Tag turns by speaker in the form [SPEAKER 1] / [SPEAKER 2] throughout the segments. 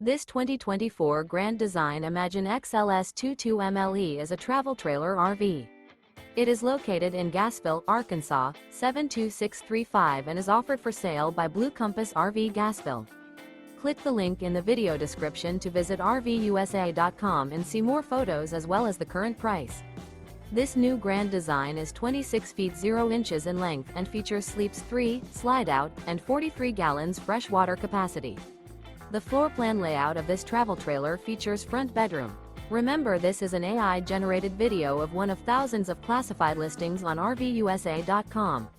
[SPEAKER 1] This 2024 Grand Design Imagine XLS 22MLE is a travel trailer RV. It is located in Gassville, Arkansas, 72635 and is offered for sale by Blue Compass RV Gassville. Click the link in the video description to visit RVUSA.com and see more photos as well as the current price. This new Grand Design is 26 feet 0 inches in length and features sleeps 3, slide-out, and 43 gallons fresh water capacity. The floor plan layout of this travel trailer features front bedroom. Remember, this is an AI-generated video of one of thousands of classified listings on RVUSA.com.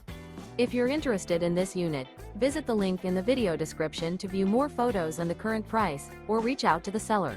[SPEAKER 1] If you're interested in this unit, visit the link in the video description to view more photos and the current price, or reach out to the seller.